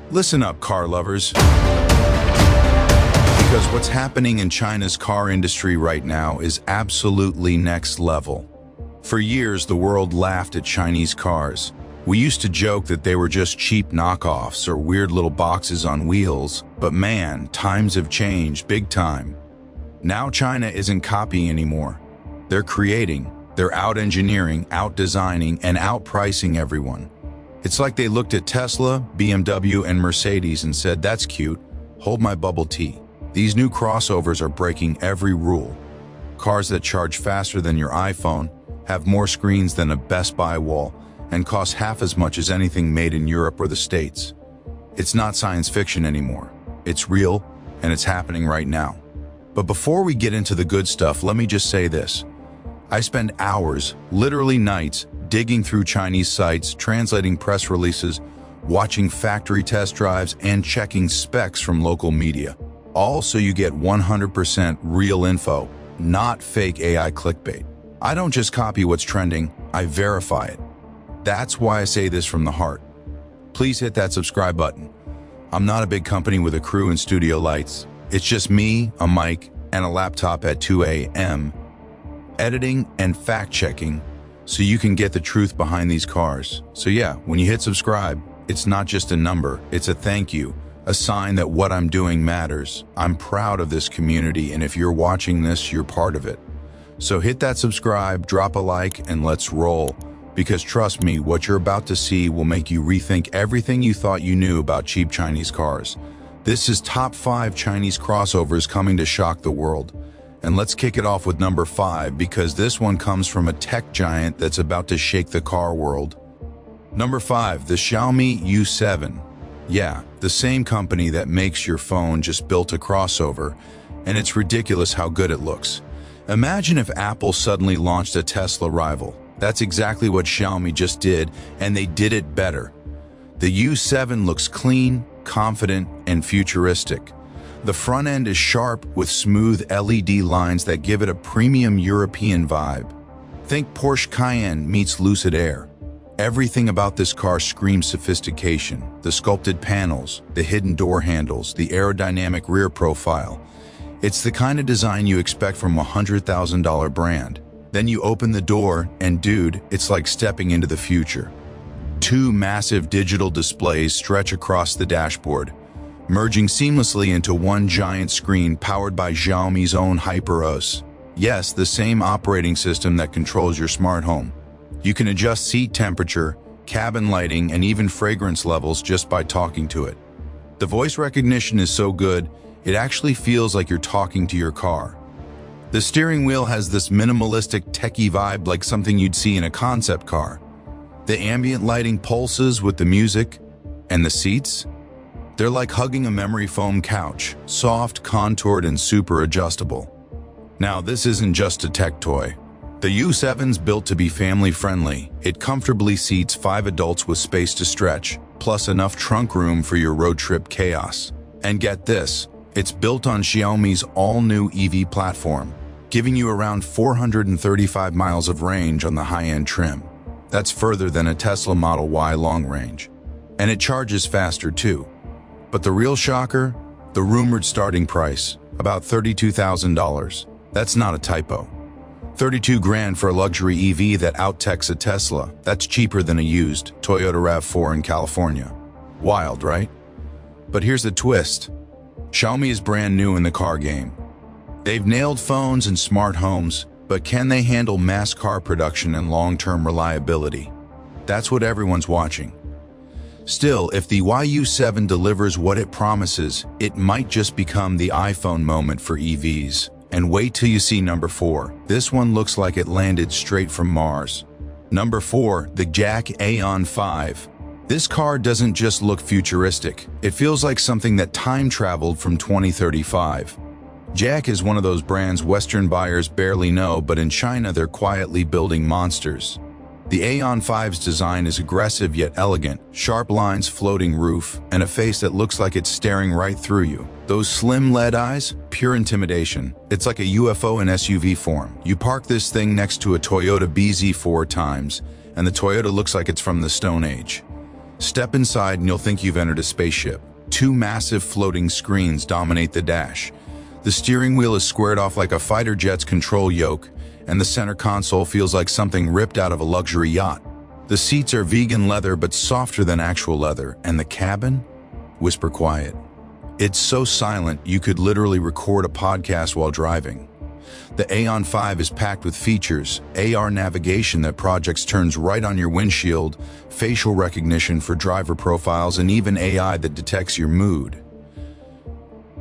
Listen up, car lovers, because what's happening in China's car industry right now is absolutely next level. For years, the world laughed at Chinese cars. We used to joke that they were just cheap knockoffs or weird little boxes on wheels, but man, times have changed big time. Now China isn't copying anymore. They're creating, they're out-engineering, out-designing, and out-pricing everyone. It's like they looked at Tesla, BMW, and Mercedes and said, "That's cute, hold my bubble tea." These new crossovers are breaking every rule. Cars that charge faster than your iPhone, have more screens than a Best Buy wall, and cost half as much as anything made in Europe or the States. It's not science fiction anymore. It's real, and it's happening right now. But before we get into the good stuff, let me just say this. I spend hours, literally nights, digging through Chinese sites, translating press releases, watching factory test drives, and checking specs from local media. All so you get 100% real info, not fake AI clickbait. I don't just copy what's trending, I verify it. That's why I say this from the heart. Please hit that subscribe button. I'm not a big company with a crew and studio lights. It's just me, a mic, and a laptop at 2 a.m. editing and fact-checking so you can get the truth behind these cars. So yeah, when you hit subscribe, it's not just a number, it's a thank you, a sign that what I'm doing matters. I'm proud of this community, and if you're watching this, you're part of it. So hit that subscribe, drop a like, and let's roll. Because trust me, what you're about to see will make you rethink everything you thought you knew about cheap Chinese cars. This is top 5 Chinese crossovers coming to shock the world. And let's kick it off with number 5, because this one comes from a tech giant that's about to shake the car world. Number 5, the Xiaomi U7. Yeah, the same company that makes your phone just built a crossover, and it's ridiculous how good it looks. Imagine if Apple suddenly launched a Tesla rival. That's exactly what Xiaomi just did, and they did it better. The U7 looks clean, confident, and futuristic. The front end is sharp with smooth LED lines that give it a premium European vibe. Think Porsche Cayenne meets Lucid Air. Everything about this car screams sophistication. The sculpted panels, the hidden door handles, the aerodynamic rear profile. It's the kind of design you expect from a $100,000 brand. Then you open the door, and dude, it's like stepping into the future. 2 massive digital displays stretch across the dashboard, merging seamlessly into one giant screen powered by Xiaomi's own HyperOS. Yes, the same operating system that controls your smart home. You can adjust seat temperature, cabin lighting, and even fragrance levels just by talking to it. The voice recognition is so good, it actually feels like you're talking to your car. The steering wheel has this minimalistic techie vibe, like something you'd see in a concept car. The ambient lighting pulses with the music, and the seats? They're like hugging a memory foam couch, soft, contoured, and super adjustable. Now, this isn't just a tech toy. The U7's built to be family-friendly. It comfortably seats 5 adults with space to stretch, plus enough trunk room for your road trip chaos. And get this, it's built on Xiaomi's all-new EV platform, giving you around 435 miles of range on the high-end trim. That's further than a Tesla Model Y long range. And it charges faster too. But the real shocker? The rumored starting price, about $32,000. That's not a typo. 32 grand for a luxury EV that out-techs a Tesla. That's cheaper than a used Toyota RAV4 in California. Wild, right? But here's the twist. Xiaomi is brand new in the car game. They've nailed phones and smart homes, but can they handle mass car production and long-term reliability? That's what everyone's watching. Still, if the YU7 delivers what it promises, it might just become the iPhone moment for EVs. And wait till you see number 4. This one looks like it landed straight from Mars. Number 4, the JAC Aeon 5. This car doesn't just look futuristic. It feels like something that time-traveled from 2035. JAC is one of those brands Western buyers barely know, but in China they're quietly building monsters. The Aeon 5's design is aggressive yet elegant, sharp lines, floating roof, and a face that looks like it's staring right through you. Those slim lead eyes, pure intimidation. It's like a UFO in SUV form. You park this thing next to a Toyota BZ4 times, and the Toyota looks like it's from the Stone Age. Step inside and you'll think you've entered a spaceship. Two massive floating screens dominate the dash. The steering wheel is squared off like a fighter jet's control yoke, and the center console feels like something ripped out of a luxury yacht. The seats are vegan leather but softer than actual leather, and the cabin? Whisper quiet. It's so silent you could literally record a podcast while driving. The Aeon 5 is packed with features, AR navigation that projects turns right on your windshield, facial recognition for driver profiles, and even AI that detects your mood.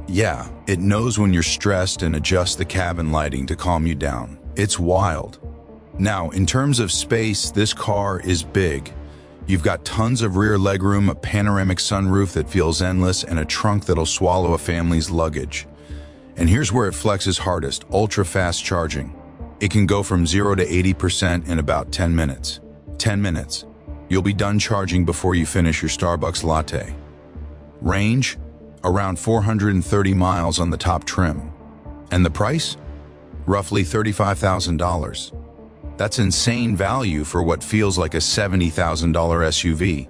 Yeah, it knows when you're stressed and adjusts the cabin lighting to calm you down. It's wild. Now, in terms of space, this car is big. You've got tons of rear legroom, a panoramic sunroof that feels endless, and a trunk that'll swallow a family's luggage. And here's where it flexes hardest, ultra-fast charging. It can go from 0 to 80% in about 10 minutes. 10 minutes. You'll be done charging before you finish your Starbucks latte. Range? Around 430 miles on the top trim. And the price? Roughly $35,000. That's insane value for what feels like a $70,000 SUV.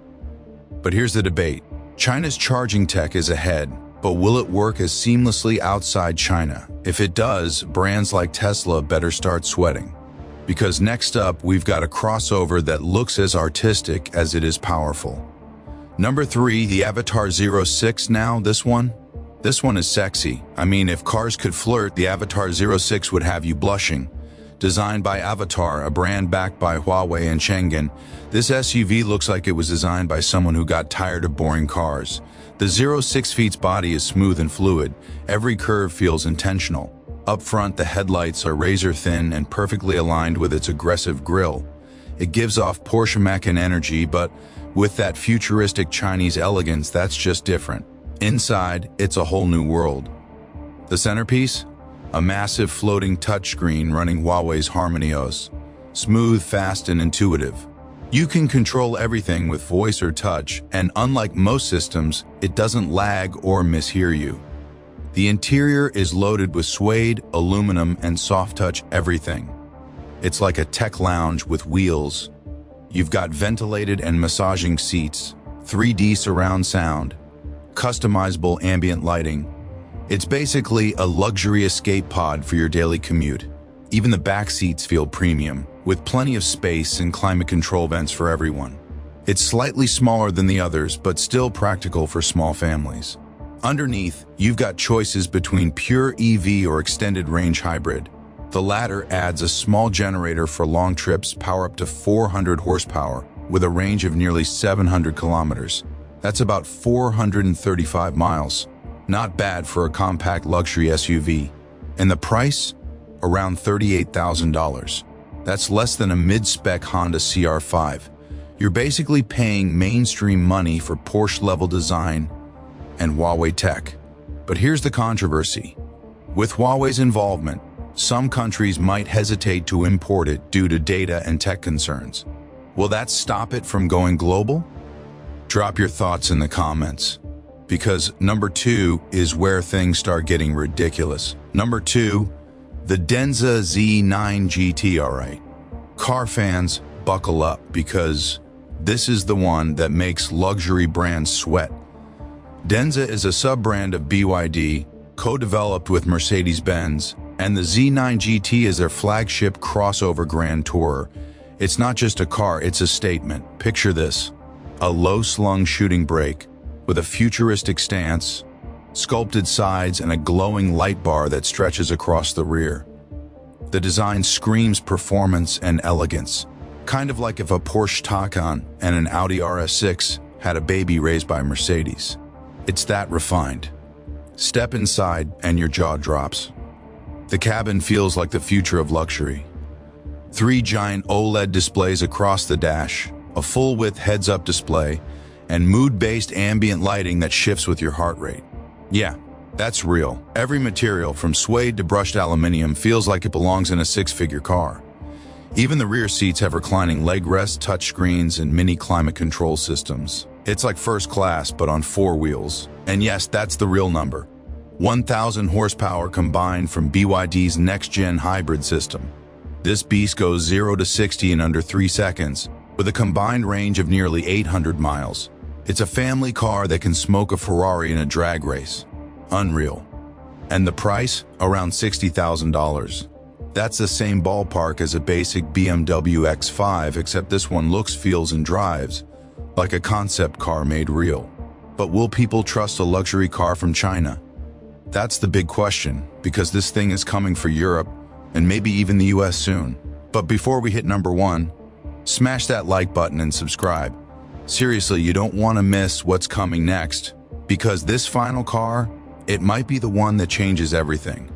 But here's the debate. China's charging tech is ahead, but will it work as seamlessly outside China? If it does, brands like Tesla better start sweating. Because next up, we've got a crossover that looks as artistic as it is powerful. Number 3, the Avatar 06. Now, this one is sexy. I mean, if cars could flirt, the Avatar 06 would have you blushing. Designed by Avatar, a brand backed by Huawei and Changan, this SUV looks like it was designed by someone who got tired of boring cars. The 06 feet's body is smooth and fluid. Every curve feels intentional. Up front, the headlights are razor thin and perfectly aligned with its aggressive grille. It gives off Porsche Macan energy, but with that futuristic Chinese elegance that's just different. Inside, it's a whole new world. The centerpiece? A massive floating touchscreen running Huawei's HarmonyOS. Smooth, fast, and intuitive. You can control everything with voice or touch, and unlike most systems, it doesn't lag or mishear you. The interior is loaded with suede, aluminum, and soft-touch everything. It's like a tech lounge with wheels. You've got ventilated and massaging seats, 3D surround sound, customizable ambient lighting. It's basically a luxury escape pod for your daily commute. Even the back seats feel premium, with plenty of space and climate control vents for everyone. It's slightly smaller than the others, but still practical for small families. Underneath, you've got choices between pure EV or extended range hybrid. The latter adds a small generator for long trips, power up to 400 horsepower, with a range of nearly 700 kilometers. That's about 435 miles. Not bad for a compact luxury SUV. And the price? Around $38,000. That's less than a mid-spec Honda CR-5. You're basically paying mainstream money for Porsche-level design and Huawei tech. But here's the controversy. With Huawei's involvement, some countries might hesitate to import it due to data and tech concerns. Will that stop it from going global? Drop your thoughts in the comments. Because number 2 is where things start getting ridiculous. Number 2, the Denza Z9 GT. Alright, car fans, buckle up, because this is the one that makes luxury brands sweat. Denza is a sub-brand of BYD, co-developed with Mercedes-Benz, and the Z9 GT is their flagship crossover grand tourer. It's not just a car, it's a statement. Picture this: a low-slung shooting brake with a futuristic stance, sculpted sides, and a glowing light bar that stretches across the rear. The design screams performance and elegance, kind of like if a Porsche Taycan and an Audi RS6 had a baby raised by Mercedes. It's that refined. Step inside and your jaw drops. The cabin feels like the future of luxury. 3 giant OLED displays across the dash, a full-width heads-up display, and mood-based ambient lighting that shifts with your heart rate. Yeah, that's real. Every material, from suede to brushed aluminum, feels like it belongs in a 6-figure car. Even the rear seats have reclining leg rests, touchscreens, and mini climate control systems. It's like first class, but on 4 wheels. And yes, that's the real number. 1,000 horsepower combined from BYD's next-gen hybrid system. This beast goes 0 to 60 in under 3 seconds, with a combined range of nearly 800 miles. It's a family car that can smoke a Ferrari in a drag race. Unreal. And the price? Around $60,000. That's the same ballpark as a basic BMW X5, except this one looks, feels, and drives like a concept car made real. But will people trust a luxury car from China? That's the big question, because this thing is coming for Europe and maybe even the US soon. But before we hit number 1, smash that like button and subscribe. Seriously, you don't want to miss what's coming next, because this final car, it might be the one that changes everything.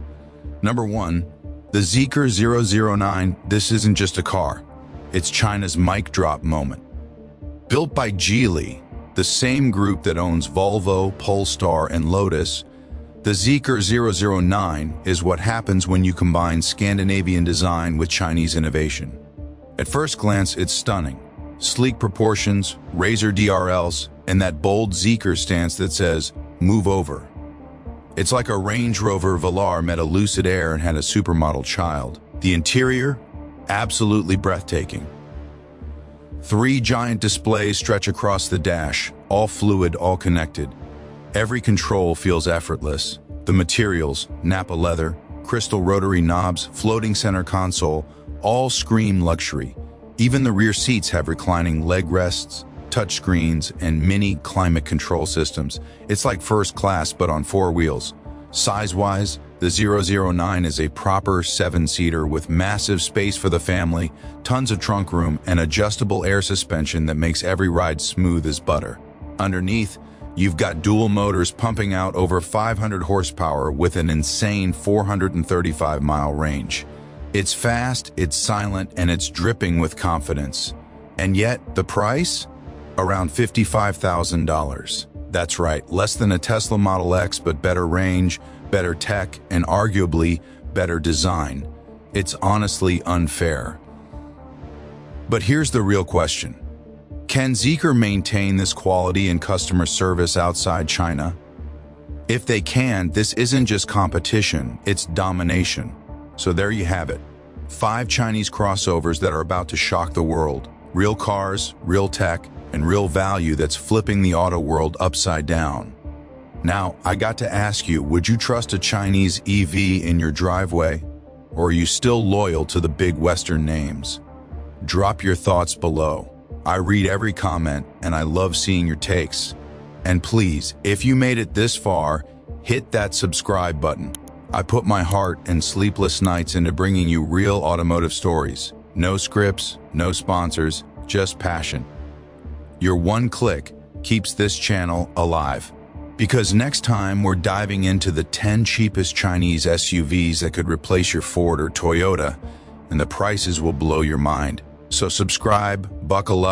Number 1, the Zeekr 009. This isn't just a car, it's China's mic drop moment. Built by Geely, the same group that owns Volvo, Polestar, and Lotus, the Zeekr 009 is what happens when you combine Scandinavian design with Chinese innovation. At first glance, it's stunning. Sleek proportions, razor DRLs, and that bold Zeekr stance that says, "Move over." It's like a Range Rover Velar met a Lucid Air and had a supermodel child. The interior? Absolutely breathtaking. 3 giant displays stretch across the dash, all fluid, all connected. Every control feels effortless. The materials, Nappa leather, crystal rotary knobs, floating center console, all scream luxury. Even the rear seats have reclining leg rests, touchscreens, and mini climate control systems. It's like first class, but on 4 wheels. Size-wise, the 009 is a proper 7-seater with massive space for the family, tons of trunk room, and adjustable air suspension that makes every ride smooth as butter. Underneath, you've got dual motors pumping out over 500 horsepower with an insane 435-mile range. It's fast, it's silent, and it's dripping with confidence. And yet, the price? Around $55,000. That's right, less than a Tesla Model X, but better range, better tech, and arguably better design. It's honestly unfair. But here's the real question. Can Zeekr maintain this quality and customer service outside China? If they can, this isn't just competition, it's domination. So there you have it. 5 Chinese crossovers that are about to shock the world. Real cars, real tech, and real value that's flipping the auto world upside down. Now, I got to ask you, would you trust a Chinese EV in your driveway? Or are you still loyal to the big Western names? Drop your thoughts below. I read every comment, and I love seeing your takes. And please, if you made it this far, hit that subscribe button. I put my heart and sleepless nights into bringing you real automotive stories. No scripts, no sponsors, just passion. Your one click keeps this channel alive. Because next time we're diving into the 10 cheapest Chinese SUVs that could replace your Ford or Toyota, and the prices will blow your mind. So subscribe, buckle up.